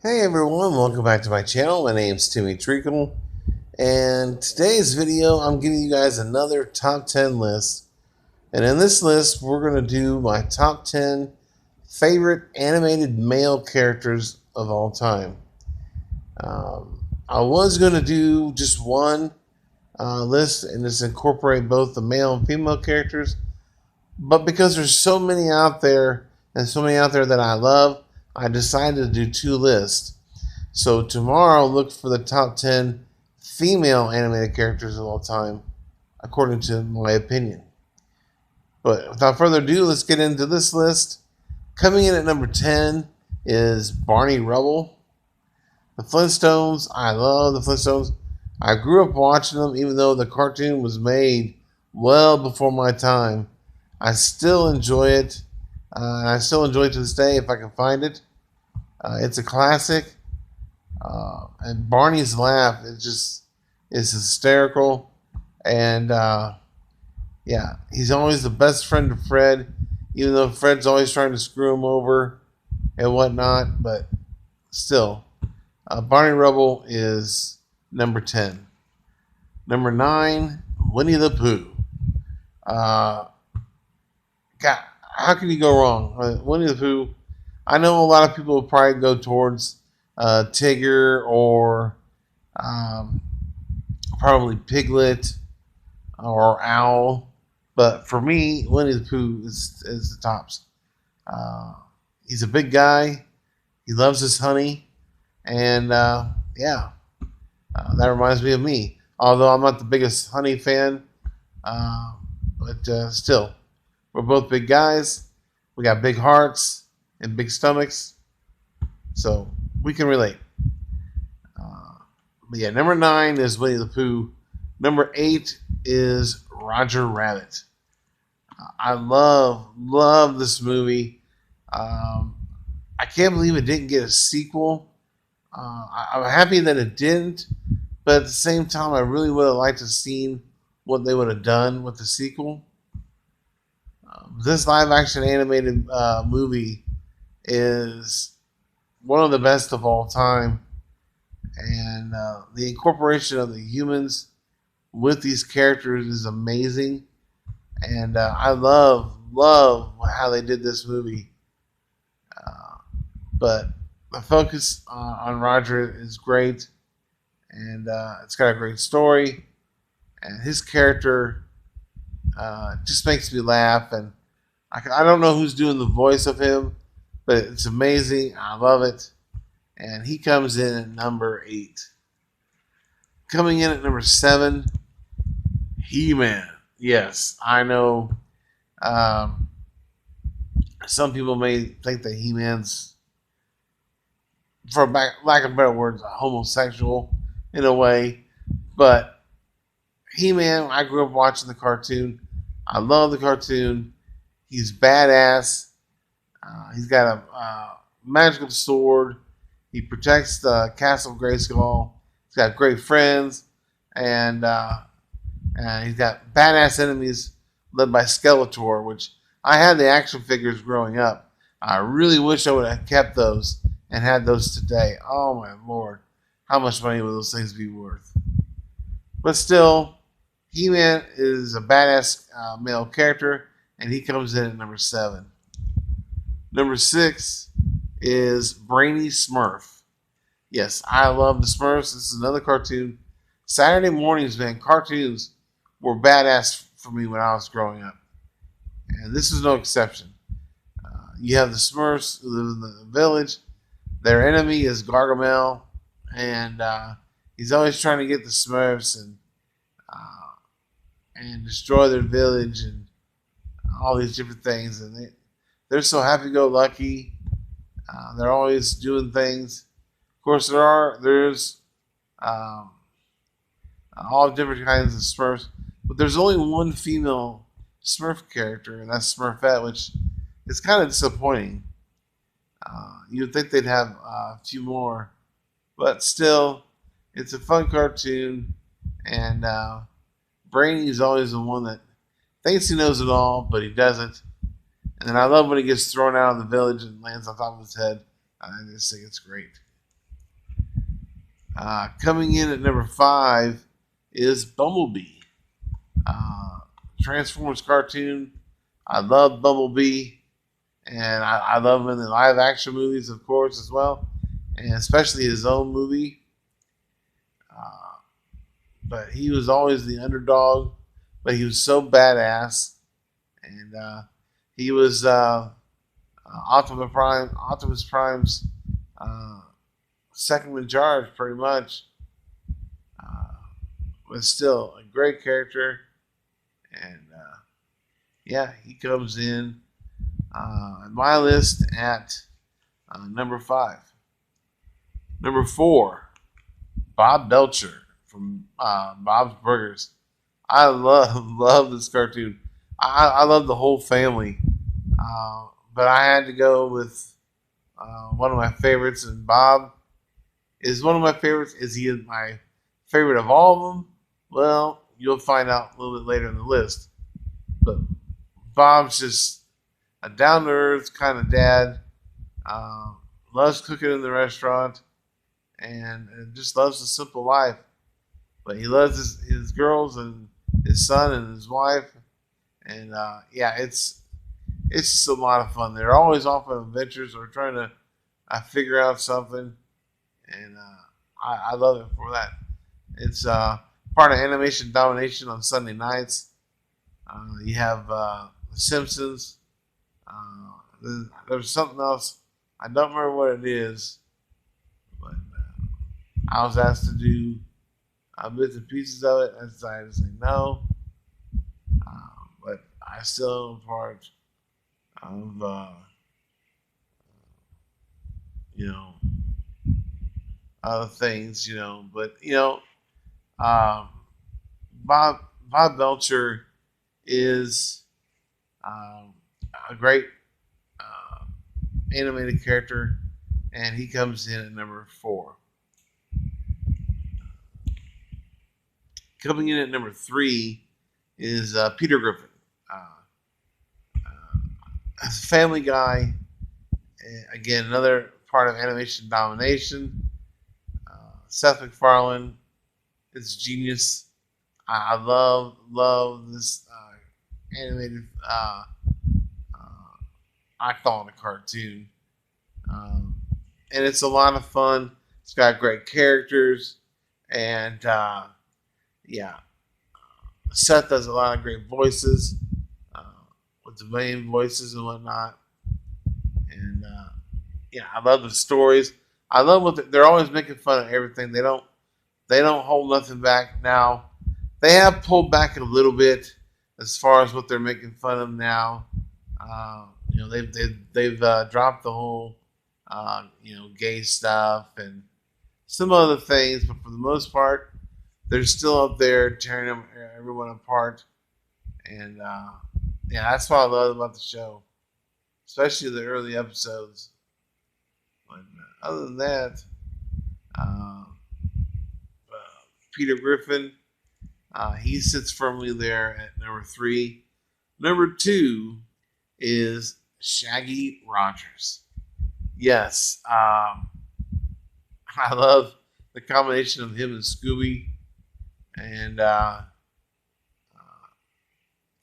Hey everyone, welcome back to my channel. My name's Timmy Treacle, and today's video I'm giving you guys another top 10 list. And in this list, we're going to do my top 10 favorite animated male characters of all time. I was going to do just one list and just incorporate both the male and female characters, but because there's so many out there and so many out there that I love, I decided to do two lists. So tomorrow, look for the top 10 female animated characters of all time, according to my opinion. But without further ado, let's get into this list. Coming in at number 10 is Barney Rubble. The Flintstones, I love the Flintstones. I grew up watching them, even though the cartoon was made well before my time. I still enjoy it, and I still enjoy it to this day if I can find it. It's a classic. And Barney's laugh is hysterical, and yeah, he's always the best friend to Fred, even though Fred's always trying to screw him over and whatnot. But still, Barney Rubble is number 10. Number 9, Winnie the Pooh. God, how can you go wrong? Winnie the Pooh. I know a lot of people will probably go towards Tigger or um, probably Piglet or Owl, but for me, Winnie the Pooh is the tops. Uh, he's a big guy. He loves his honey, and yeah, that reminds me of me. Although I'm not the biggest honey fan, uh, but still, we're both big guys. We got big hearts and big stomachs, so we can relate. But yeah, number 9 is Winnie the Pooh. Number 8 is Roger Rabbit. I love this movie. Um, I can't believe it didn't get a sequel. I'm happy that it didn't, but at the same time, I really would have liked to have seen what they would have done with the sequel. This live action animated movie is one of the best of all time, and the incorporation of the humans with these characters is amazing. And I love how they did this movie. But the focus on Roger is great, and it's got a great story, and his character just makes me laugh. And I don't know who's doing the voice of him, but it's amazing. I love it. And he comes in at number 8. Coming in at number 7, HeMan. Yes, I know. Um, some people may think that He-Man's, lack of better words, a homosexual in a way. But He-Man, I grew up watching the cartoon. I love the cartoon. He's badass. He's got a magical sword. He protects the castle of Grayskull. He's got great friends, and he's got badass enemies led by Skeletor, which I had the action figures growing up. I really wish I would have kept those and had those today. Oh my lord, how much money would those things be worth? But still, He-Man is a badass male character, and he comes in at number 7. Number 6 is Brainy Smurf. Yes, I love the Smurfs. This is another cartoon. Saturday mornings, man, cartoons were badass for me when I was growing up. And this is no exception. You have the Smurfs who live in the village. Their enemy is Gargamel, and he's always trying to get the Smurfs and destroy their village and all these different things. And they're so happy-go-lucky. They're always doing things. Of course, there's um, all different kinds of Smurfs, but there's only one female Smurf character, and that's Smurfette, which is kind of disappointing. You'd think they'd have a few more, but still, it's a fun cartoon, and Brainy's always the one that thinks he knows it all, but he doesn't. And then I love when he gets thrown out of the village and lands on top of his head. I just think it's great. Coming in at number 5 is Bumblebee. Transformers cartoon. I love Bumblebee, and I love him in the live action movies, of course, as well, and especially his own movie. Uh, but he was always the underdog, but he was so badass, and he was Optimus Prime's uh, second in charge, pretty much. Uh, but still a great character, and yeah, he comes in on my list at number 5. Number 4, Bob Belcher from Bob's Burgers. I love this cartoon. I love the whole family, but I had to go with one of my favorites, and Bob is one of my favorites. Is he my favorite of all of them? Well, you'll find out a little bit later in the list. But Bob's just a down to earth kind of dad. Uh, Loves cooking in the restaurant, and just loves a simple life. But he loves his girls and his son and his wife, and yeah, it's just a lot of fun. They're always off on adventures or trying to figure out something, and I love it for that. It's part of Animation Domination on Sunday nights. You have The Simpsons. There's something else. I don't remember what it is, but I was asked to do bits and pieces of it. I decided to say no, but I still am part of you know other things, But um, Bob Belcher is a great uh, animated character, and he comes in at number 4. Coming in at number 3 is Peter Griffin. As a Family Guy, again, another part of Animation Domination. Seth MacFarlane is genius. I love this animated. I call it a cartoon, and it's a lot of fun. It's got great characters, and yeah, Seth does a lot of great voices uh, with the main voices and whatnot. And yeah, I love the stories. I love they're always making fun of everything. They don't hold nothing back. Now they have pulled back a little bit as far as what they're making fun of now. They've dropped the whole gay stuff and some other things, but for the most part, they're still up there tearing everyone apart. And yeah, that's what I love about the show, especially the early episodes. But other than that, uh, Peter Griffin, he sits firmly there at number 3. Number 2 is Shaggy Rogers. Yes, I love the combination of him and Scooby, and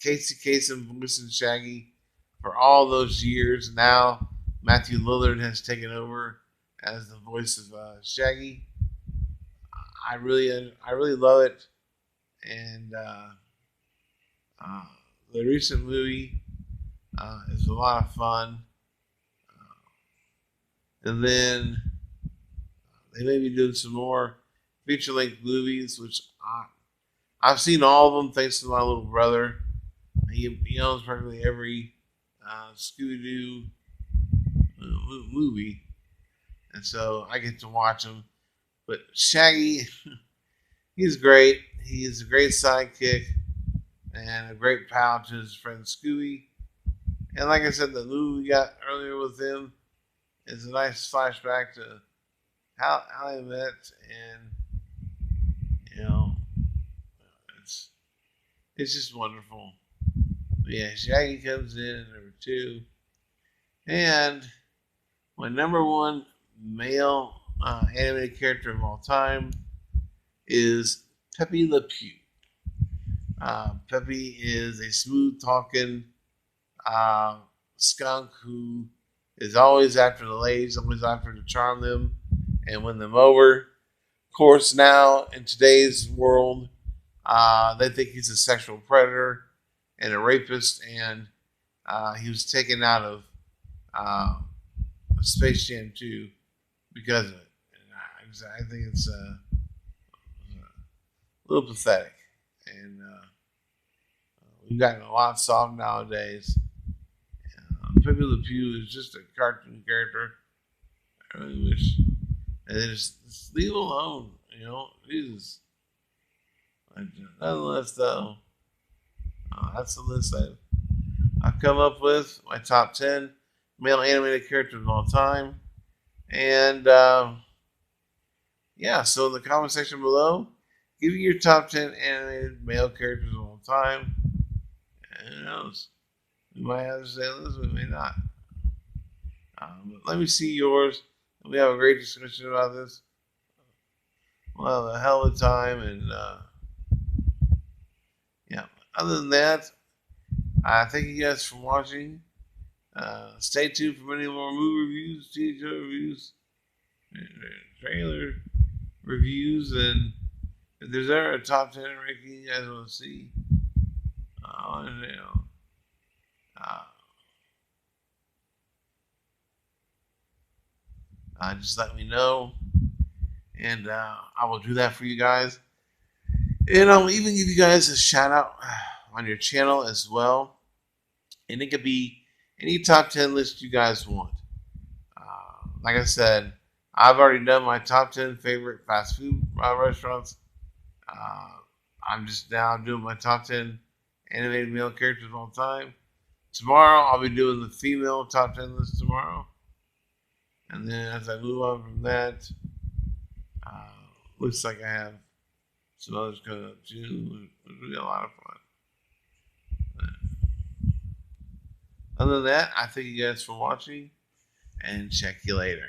Casey Kasem voicing Shaggy for all those years. Now Matthew Lillard has taken over as the voice of Shaggy. I really love it, and uh, the recent movie is a lot of fun. And then they may be doing some more feature length movies, which I've seen all of them thanks to my little brother. He owns practically every Scooby Doo movie, and so I get to watch them. But Shaggy, he's great. He's a great sidekick and a great pal to his friend Scooby. And like I said, the movie we got earlier with him is a nice flashback to how they met, and it's just wonderful. But yeah, Shaggy comes in at number 2, and my number 1 male animated character of all time is Pepe Le Pew. Pepe is a smooth talking skunk who is always after the ladies, always after to charm them and win them over. Of course, now in today's world, they think he's a sexual predator and a rapist, and he was taken out of Space Jam 2 because of it. And I think it's a little pathetic. And we've gotten a lot soft nowadays. Pepe Le Pew is just a cartoon character. I really wish they just leave him alone. You know, Jesus. Nonetheless, though, that's the list I've come up with. My top 10 male animated characters of all time. And yeah, so in the comment section below, give me your top 10 animated male characters of all time. And who knows? We might have to say this, we may not. But let me see yours. We have a great discussion about this. We'll have a hell of a time. And yeah, other than that, I thank you guys for watching. Stay tuned for many more movie reviews, TV show reviews, trailer reviews, and if there's ever a top 10 ranking you guys want to see, just let me know, and I will do that for you guys. And I'll even give you guys a shout out on your channel as well. And it could be any top 10 list you guys want. Like I said, I've already done my top 10 favorite fast food restaurants. I'm just now doing my top 10 animated male characters of all time. Tomorrow, I'll be doing the female top 10 list tomorrow. And then as I move on from that, looks like I have some others coming up too. It'll be a lot of fun. Other than that, I thank you guys for watching, and check you later.